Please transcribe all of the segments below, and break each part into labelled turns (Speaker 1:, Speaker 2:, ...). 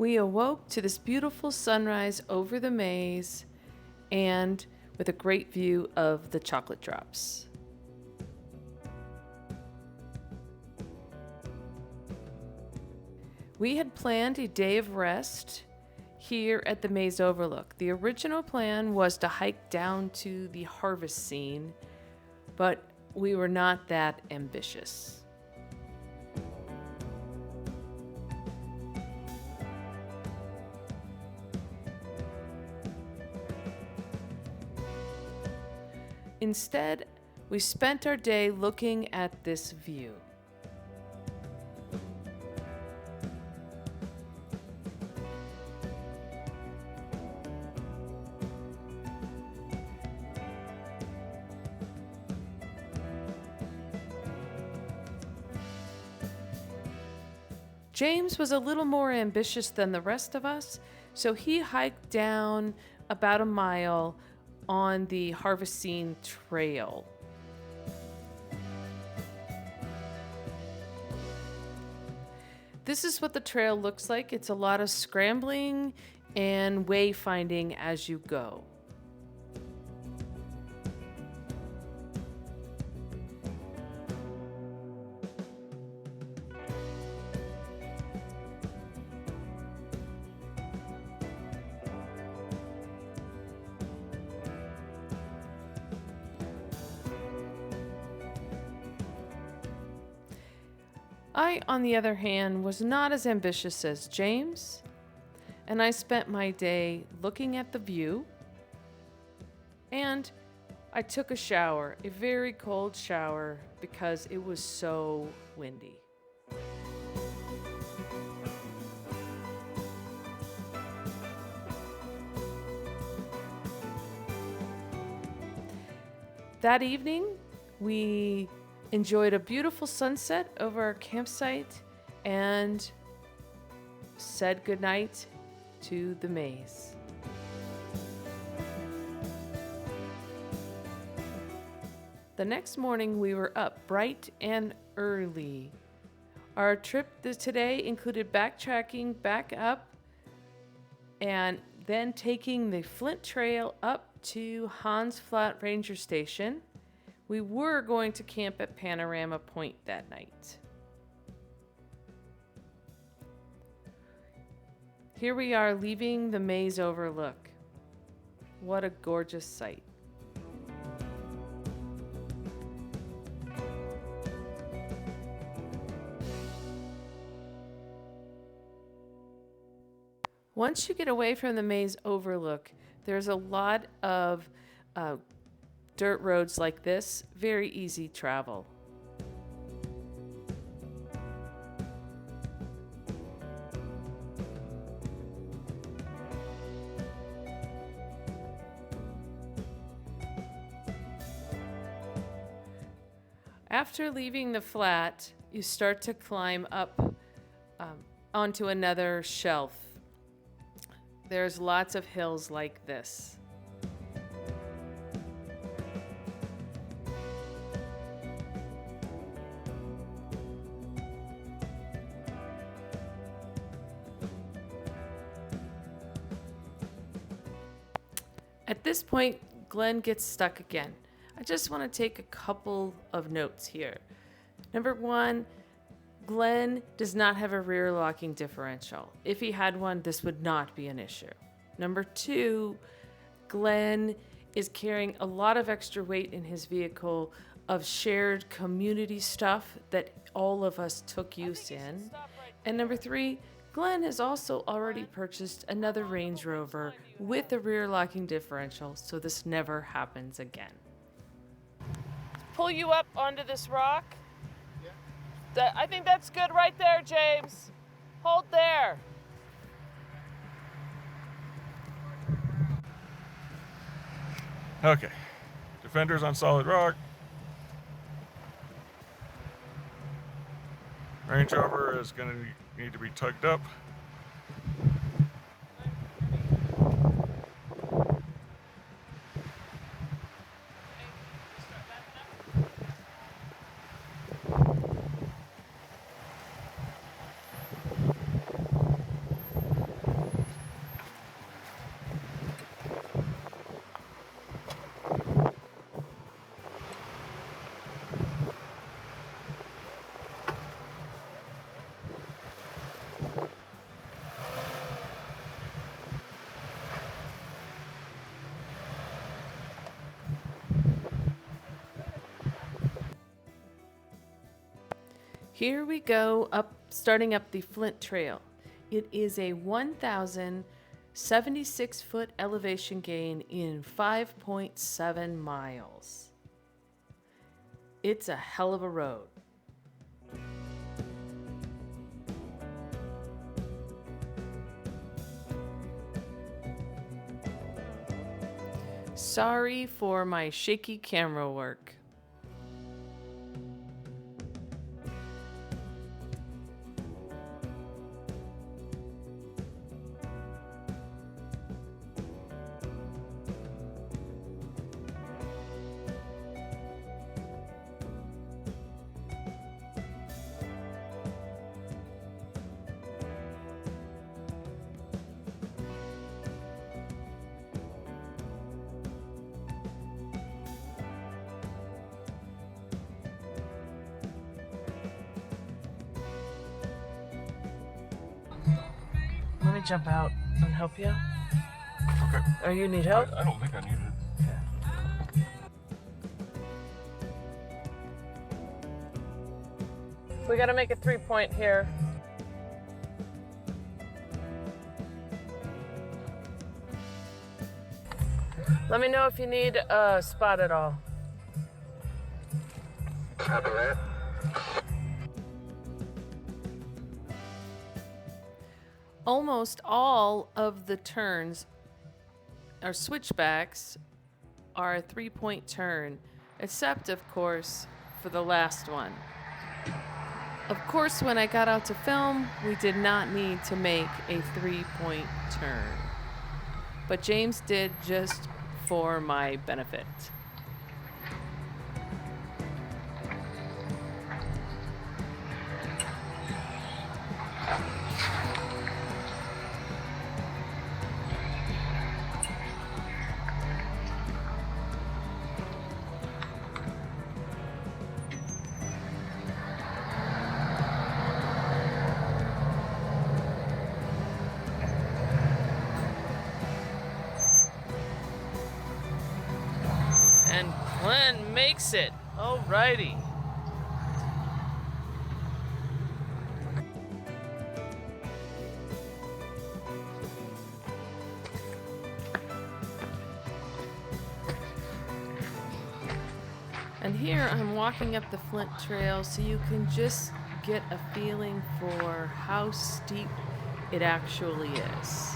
Speaker 1: We awoke to this beautiful sunrise over the maze and with a great view of the chocolate drops. We had planned a day of rest here at the Maze Overlook. The original plan was to hike down to the harvest scene, but we were not that ambitious. Instead, we spent our day looking at this view. James was a little more ambitious than the rest of us, so he hiked down about a mile on the harvest scene trail. This is what the trail looks like. It's a lot of scrambling and wayfinding as you go. I, on the other hand, was not as ambitious as James, and I spent my day looking at the view, and I took a shower, a very cold shower, because it was so windy. That evening, we enjoyed a beautiful sunset over our campsite and said goodnight to the maze. The next morning we were up bright and early. Our trip today included backtracking back up and then taking the Flint Trail up to Hans Flat Ranger Station. We were going to camp at Panorama Point that night. Here we are leaving the Maze Overlook. What a gorgeous sight. Once you get away from the Maze Overlook, there's a lot of dirt roads like this, very easy travel. After leaving the flat, you start to climb up onto another shelf. There's lots of hills like this. At this point, Glenn gets stuck again. I just want to take a couple of notes here. Number one, Glenn does not have a rear locking differential. If he had one, this would not be an issue. Number two, Glenn is carrying a lot of extra weight in his vehicle of shared community stuff that all of us took use in. And number three, Glenn has also already purchased another Range Rover with a rear locking differential, so this never happens again. Pull you up onto this rock. Yeah. I think that's good right there, James. Hold there.
Speaker 2: Okay. Defenders on solid rock. Range Rover is going to need to be tugged up.
Speaker 1: Here we go, starting up the Flint Trail. It is a 1,076-foot elevation gain in 5.7 miles. It's a hell of a road. Sorry for my shaky camera work. Let me jump out and help you.
Speaker 2: Okay.
Speaker 1: Oh, you need help?
Speaker 2: I don't think I need it.
Speaker 1: We gotta make a 3-point here. Let me know if you need a spot at all.
Speaker 3: Copy that.
Speaker 1: Almost all of the turns or switchbacks are a 3-point turn, except, of course, for the last one. Of course, when I got out to film, we did not need to make a 3-point turn. But James did just for my benefit. And Glenn makes it. Alrighty. And here I'm walking up the Flint Trail so you can just get a feeling for how steep it actually is.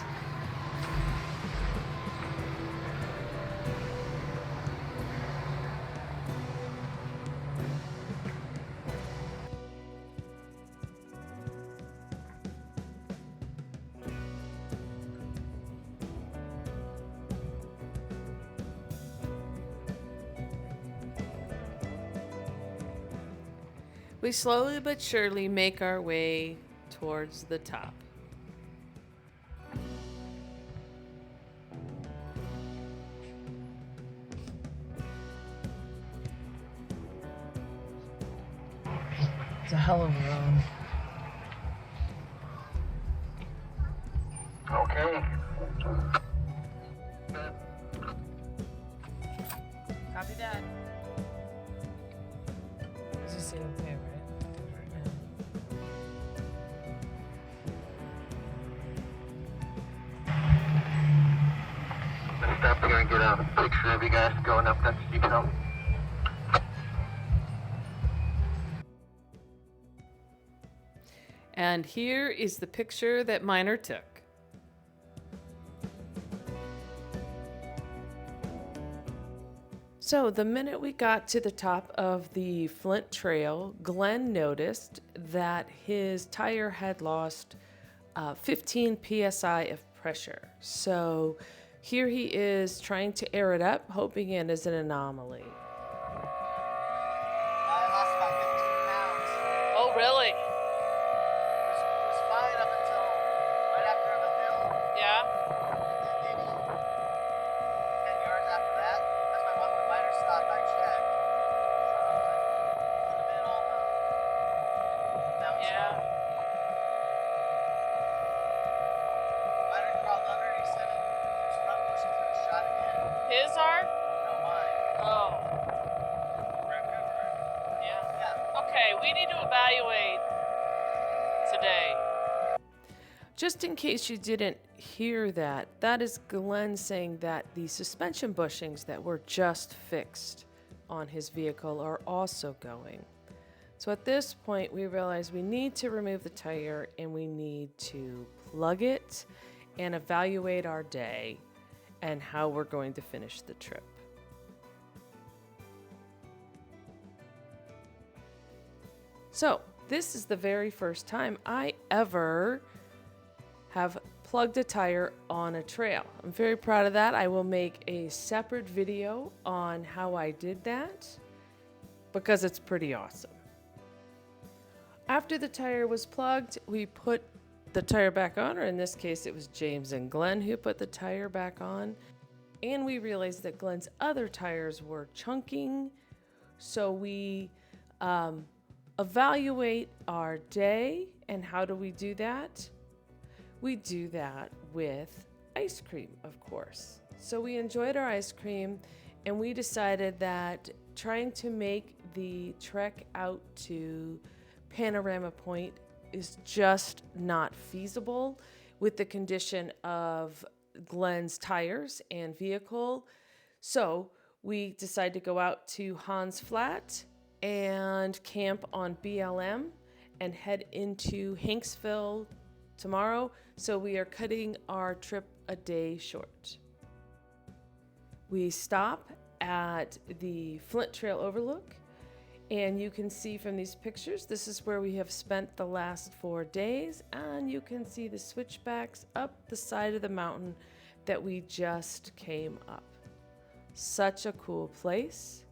Speaker 1: We slowly but surely make our way towards the top. It's a hell of a run.
Speaker 3: Okay.
Speaker 1: Copy that. As you say, okay, right?
Speaker 3: Let's stop here and get a picture of you guys going up that steep hill.
Speaker 1: And here is the picture that Miner took. So the minute we got to the top of the Flint Trail, Glenn noticed that his tire had lost 15 psi of pressure. So here he is trying to air it up, hoping it is an anomaly.
Speaker 4: I lost about 15 pounds.
Speaker 1: Oh, really?
Speaker 4: It was fine up until right after the hill.
Speaker 1: Yeah.
Speaker 4: And then maybe 10 yards after that. That's my one when miner stopped, I checked. So I could have been on the mountain.
Speaker 1: Yeah.
Speaker 4: Miner crawled under and he said his front bushings would have shot it in.
Speaker 1: His are?
Speaker 4: No, mine.
Speaker 1: Oh.
Speaker 4: Yeah.
Speaker 1: Yeah. Okay, we need to evaluate today. Just in case you didn't hear that, that is Glenn saying that the suspension bushings that were just fixed on his vehicle are also going. So at this point, we realize we need to remove the tire and we need to plug it and evaluate our day and how we're going to finish the trip. So this is the very first time I ever have plugged a tire on a trail. I'm very proud of that. I will make a separate video on how I did that because it's pretty awesome. After the tire was plugged, we put the tire back on, or in this case, it was James and Glenn who put the tire back on. And we realized that Glenn's other tires were chunking. So we evaluate our day. And how do we do that? We do that with ice cream, of course. So we enjoyed our ice cream, and we decided that trying to make the trek out to Panorama Point is just not feasible with the condition of Glenn's tires and vehicle. So we decided to go out to Hans Flat and camp on BLM and head into Hanksville tomorrow. So we are cutting our trip a day short. We stop at the Flint Trail Overlook, and you can see from these pictures, this is where we have spent the last 4 days, and you can see the switchbacks up the side of the mountain that we just came up. Such a cool place.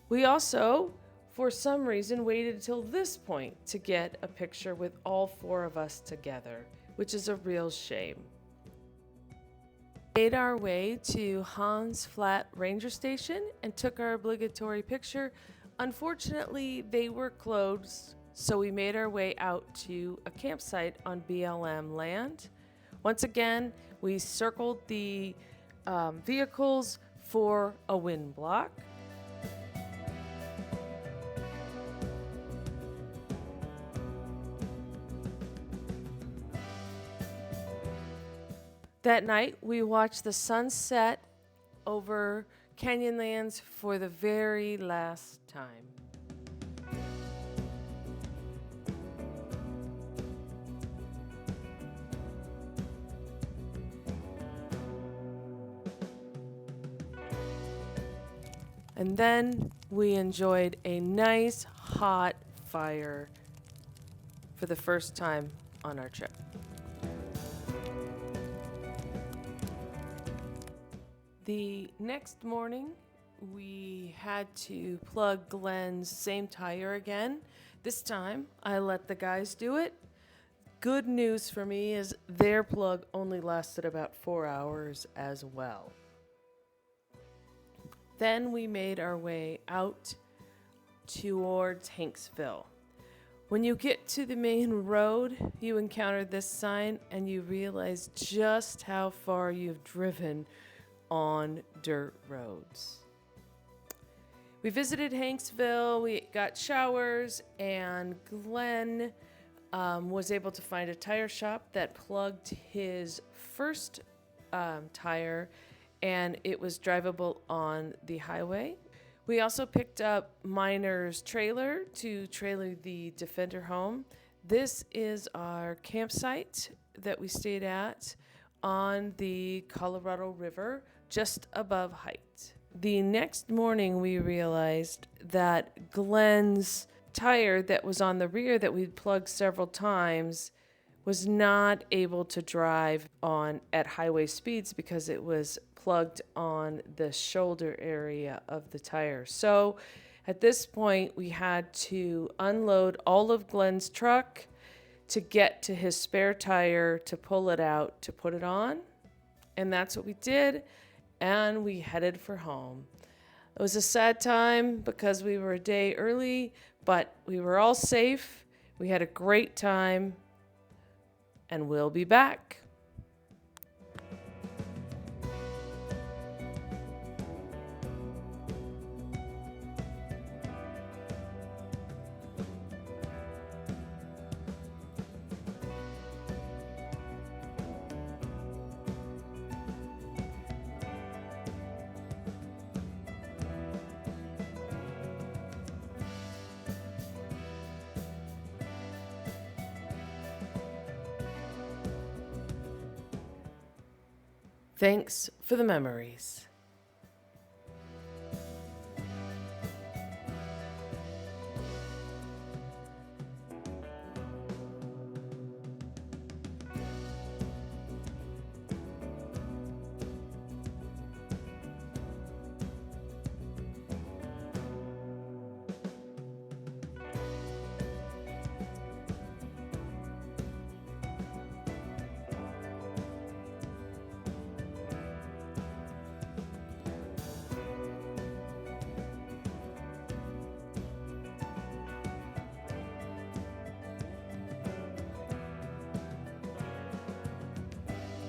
Speaker 1: We also, for some reason, waited till this point to get a picture with all 4 of us together, which is a real shame. Made our way to Hans Flat Ranger Station and took our obligatory picture. Unfortunately, they were closed, so we made our way out to a campsite on BLM land. Once again, we circled the vehicles for a wind block. That night, we watched the sunset over Canyonlands for the very last time. And then we enjoyed a nice hot fire for the first time on our trip. The next morning, we had to plug Glenn's same tire again. This time, I let the guys do it. Good news for me is their plug only lasted about 4 hours as well. Then we made our way out towards Hanksville. When you get to the main road, you encounter this sign and you realize just how far you've driven on dirt roads. We visited Hanksville, we got showers, and Glenn was able to find a tire shop that plugged his first tire, and it was drivable on the highway. We also picked up Miner's trailer to trailer the Defender home. This is our campsite that we stayed at on the Colorado River, just above height. The next morning, we realized that Glenn's tire that was on the rear that we'd plugged several times was not able to drive on at highway speeds because it was plugged on the shoulder area of the tire. So at this point, we had to unload all of Glenn's truck to get to his spare tire to pull it out to put it on. And that's what we did. And we headed for home. It was a sad time because we were a day early, but we were all safe. We had a great time, and we'll be back. Thanks for the memories.